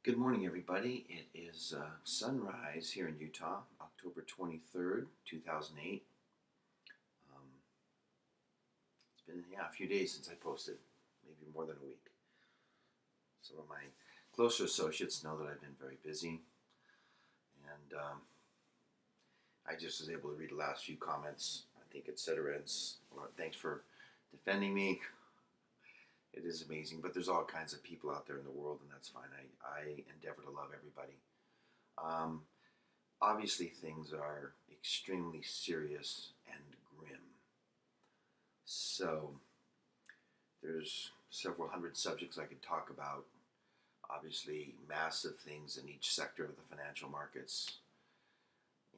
Good morning, everybody. It is sunrise here in Utah, October 23rd, 2008. Um, it's been, a few days since I posted, maybe more than a week. Some of my closer associates know that I've been very busy, and I just was able to read the last few comments. I think it said thanks for defending me. It is amazing, but there's all kinds of people out there in the world, and that's fine. I endeavor to love everybody. Um, Obviously, things are extremely serious and grim. So, there's several hundred subjects I could talk about. Obviously, massive things in each sector of the financial markets.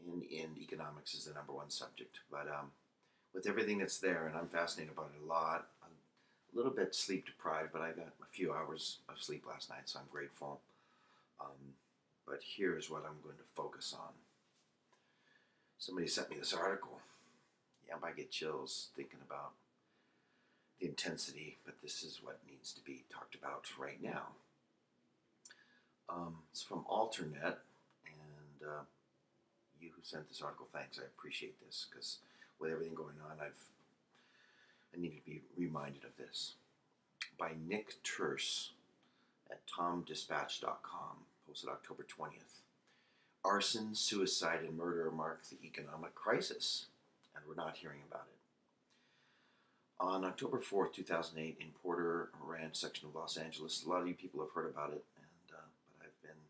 And economics is the number one subject. But with everything that's there, and I'm fascinated about it a lot, I'm a little bit sleep deprived, but I got a few hours of sleep last night, so I'm grateful. But here's what I'm going to focus on. Somebody sent me this article. Yeah, I get chills thinking about the intensity, but this is what needs to be talked about right now. It's from Alternet, and you who sent this article, thanks. I appreciate this because with everything going on, I need to be reminded of this. By Nick Terse at tomdispatch.com, posted October 20th. Arson, suicide, and murder mark the economic crisis, and we're not hearing about it. On October 4th, 2008, in Porter Ranch section of Los Angeles, a lot of you people have heard about it, but I've been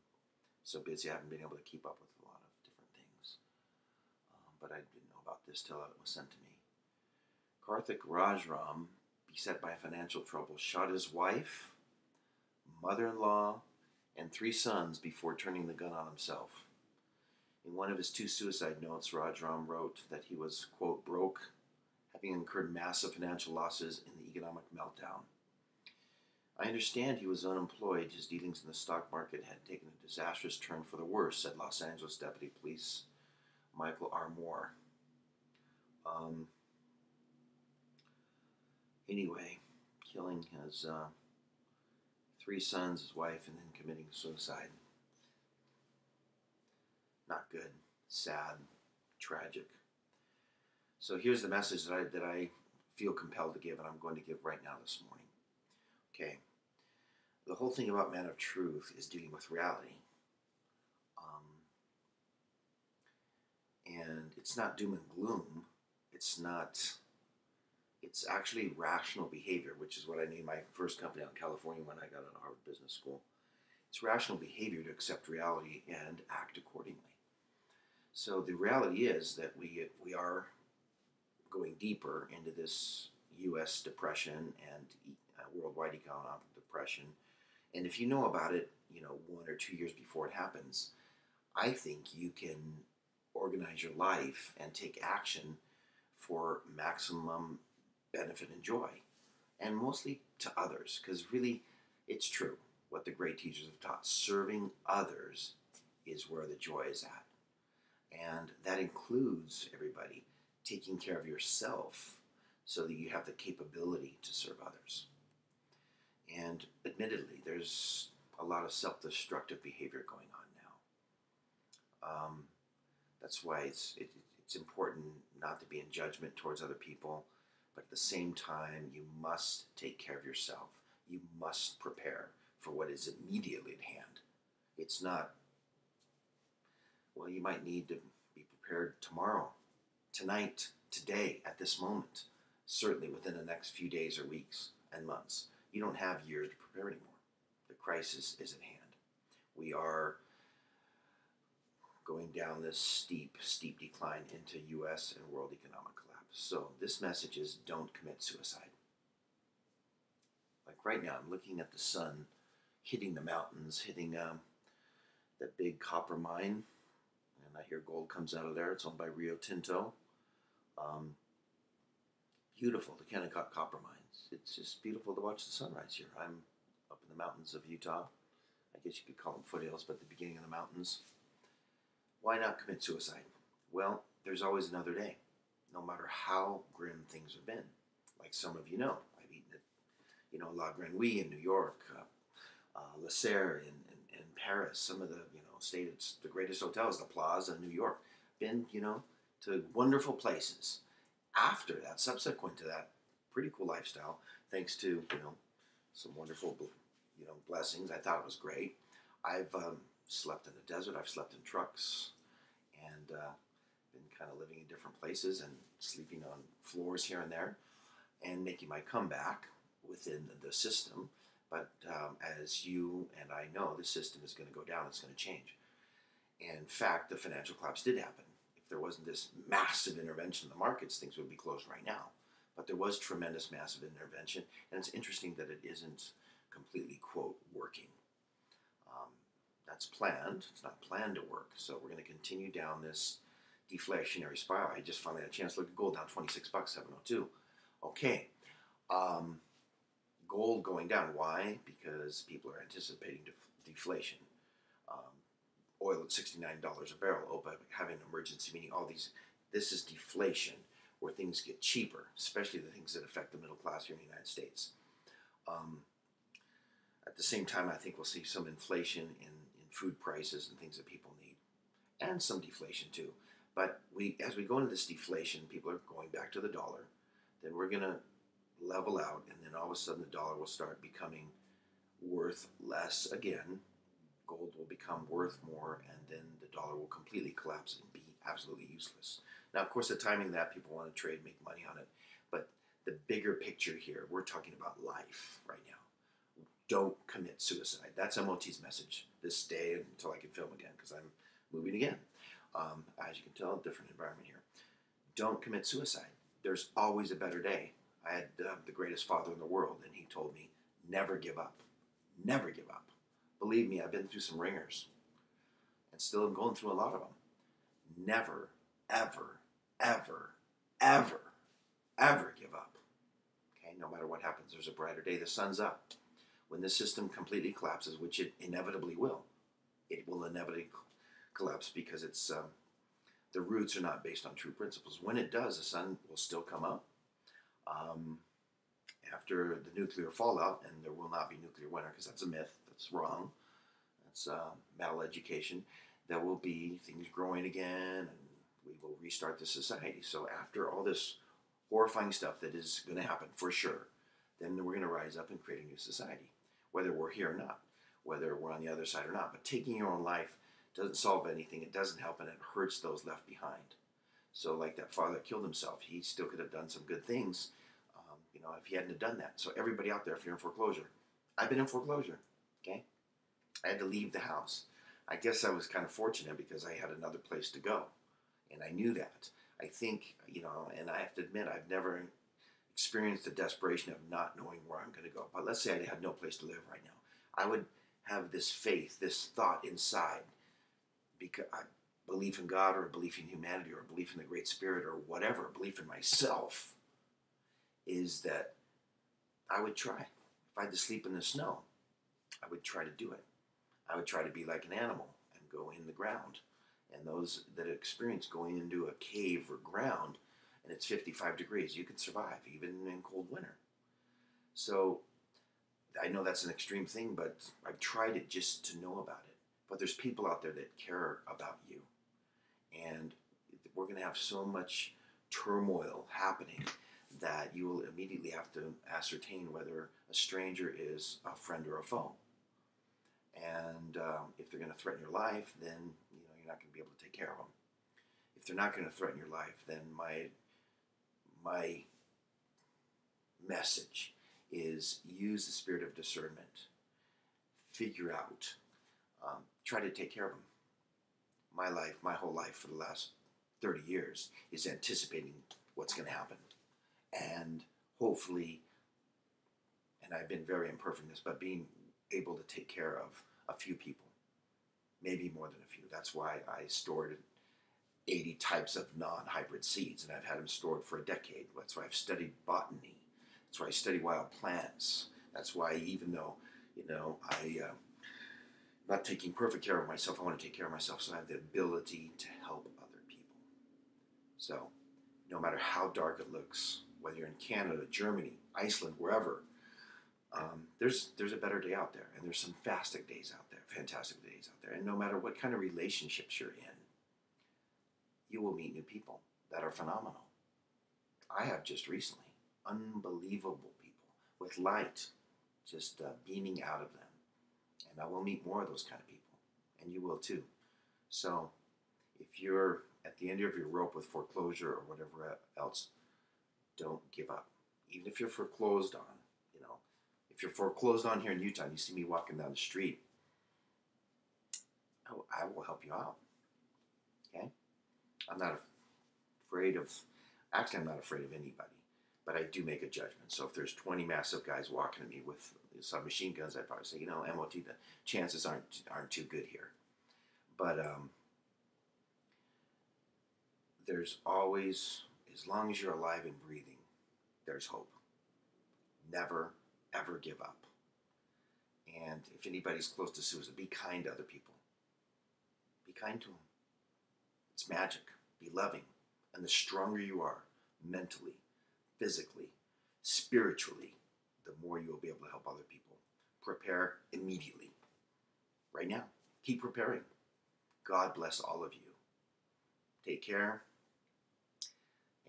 so busy I haven't been able to keep up with a lot of different things. But I didn't know about this till it was sent to me. Karthik Rajram, beset by financial trouble, shot his wife, mother-in-law, and 3 sons before turning the gun on himself. In one of his 2 suicide notes, Rajram wrote that he was, quote, broke, having incurred massive financial losses in the economic meltdown. I understand he was unemployed. His dealings in the stock market had taken a disastrous turn for the worse, said Los Angeles Deputy Police Michael R. Moore. Anyway, killing his 3 sons, his wife, and then committing suicide. Not good, sad, tragic. So here's the message that I feel compelled to give, and I'm going to give right now this morning. Okay, the whole thing about Man of Truth is dealing with reality. And it's not doom and gloom. It's actually rational behavior, which is what I named my first company out in California when I got out of Harvard Business School. It's rational behavior to accept reality and act accordingly. So the reality is that we are going deeper into this U.S. depression and worldwide economic depression. And if you know about it, 1 or 2 years before it happens, I think you can organize your life and take action for maximum benefit and joy, and mostly to others, because really, it's true what the great teachers have taught. Serving others is where the joy is at. And that includes, everybody, taking care of yourself so that you have the capability to serve others. And admittedly, there's a lot of self-destructive behavior going on now. That's why it's important not to be in judgment towards other people, but at the same time, you must take care of yourself. You must prepare for what is immediately at hand. It's not, well, you might need to be prepared tomorrow, tonight, today, at this moment, certainly within the next few days or weeks and months. You don't have years to prepare anymore. The crisis is at hand. We are going down this steep decline into U.S. and world economic collapse. So this message is don't commit suicide. Like right now, I'm looking at the sun hitting the mountains, hitting that big copper mine, and I hear gold comes out of there. It's owned by Rio Tinto. Beautiful, the Kennecott copper mines. It's just beautiful to watch the sunrise here. I'm up in the mountains of Utah. I guess you could call them foothills, but the beginning of the mountains. Why not commit suicide? Well, there's always another day, no matter how grim things have been. Like some of you know, I've eaten at, La Grenouille in New York, La Serre in Paris, some of the, stated the greatest hotels, the Plaza in New York. Been, to wonderful places. After that, subsequent to that, pretty cool lifestyle, thanks to, some wonderful, blessings. I thought it was great. I've slept in the desert. I've slept in trucks, and been kind of living in different places and sleeping on floors here and there, and making my comeback within the system. But as you and I know, the system is going to go down. It's going to change. And in fact, the financial collapse did happen. If there wasn't this massive intervention in the markets, things would be closed right now. But there was tremendous, massive intervention, and it's interesting that it isn't completely, quote, working. That's planned. It's not planned to work. So we're going to continue down this deflationary spiral. I just finally had a chance to look at gold down $26, 702. Okay. Gold going down. Why? Because people are anticipating deflation. Oil at $69 a barrel. OPEC having an emergency meeting. All these. This is deflation, where things get cheaper, especially the things that affect the middle class here in the United States. At the same time, I think we'll see some inflation in food prices and things that people need, and some deflation too. But as we go into this deflation, people are going back to the dollar. Then we're going to level out, and then all of a sudden the dollar will start becoming worth less again. Gold will become worth more, and then the dollar will completely collapse and be absolutely useless. Now, of course, the timing of that, people want to trade, make money on it. But the bigger picture here, we're talking about life right now. Don't commit suicide. That's MOT's message this day until I can film again, because I'm moving again. As you can tell, a different environment here. Don't commit suicide. There's always a better day. I had the greatest father in the world, and he told me, never give up. Never give up. Believe me, I've been through some ringers, and still am going through a lot of them. Never, ever, ever, ever, ever give up. Okay, no matter what happens, there's a brighter day. The sun's up. When this system completely collapses, which it inevitably will, it will inevitably collapse because it's the roots are not based on true principles. When it does, the sun will still come up after the nuclear fallout, and there will not be nuclear winter because that's a myth. That's wrong. That's maleducation. There will be things growing again, and we will restart the society. So after all this horrifying stuff that is going to happen for sure, then we're going to rise up and create a new society, whether we're here or not, whether we're on the other side or not. But taking your own life doesn't solve anything. It doesn't help, and it hurts those left behind. So like that father that killed himself, he still could have done some good things, if he hadn't have done that. So everybody out there, if you're in foreclosure, I've been in foreclosure, okay? I had to leave the house. I guess I was kind of fortunate because I had another place to go, and I knew that. I think, and I have to admit, I've never experienced the desperation of not knowing where I'm going to go. But let's say I had no place to live right now. I would have this faith, this thought inside, because I belief in God or a belief in humanity or a belief in the Great Spirit or whatever, a belief in myself, is that I would try. If I had to sleep in the snow, I would try to do it. I would try to be like an animal and go in the ground. And those that experience going into a cave or ground and it's 55 degrees, you can survive even in cold winter. So I know that's an extreme thing, but I've tried it just to know about it. But there's people out there that care about you. And we're going to have so much turmoil happening that you will immediately have to ascertain whether a stranger is a friend or a foe. And if they're going to threaten your life, then you're not going to be able to take care of them. If they're not going to threaten your life, then my message is use the spirit of discernment. Figure out. Try to take care of them. My life, my whole life for the last 30 years is anticipating what's going to happen. And hopefully, and I've been very imperfect in this, but being able to take care of a few people, maybe more than a few. That's why I stored 80 types of non-hybrid seeds, and I've had them stored for a decade. That's why I've studied botany. That's why I study wild plants. That's why even though, I'm not taking perfect care of myself, I want to take care of myself so I have the ability to help other people. So no matter how dark it looks, whether you're in Canada, Germany, Iceland, wherever, There's a better day out there, and there's some fantastic days out there. And no matter what kind of relationships you're in, you will meet new people that are phenomenal. I have just recently unbelievable people with light just beaming out of them, and I will meet more of those kind of people, and you will too. So, if you're at the end of your rope with foreclosure or whatever else, don't give up. Even if you're foreclosed on, if you're foreclosed on here in Utah and you see me walking down the street, I will help you out. Okay? I'm not afraid of, actually, I'm not afraid of anybody, but I do make a judgment. So if there's 20 massive guys walking at me with submachine guns, I'd probably say, MOT, the chances aren't too good here. But there's always, as long as you're alive and breathing, there's hope. Never, ever give up. And if anybody's close to suicide, be kind to other people. Be kind to them. It's magic. Be loving. And the stronger you are, mentally, physically, spiritually, the more you'll be able to help other people. Prepare immediately. Right now. Keep preparing. God bless all of you. Take care.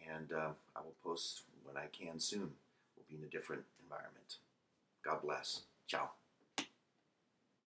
And I will post when I can soon. We'll be in a different environment. God bless. Ciao.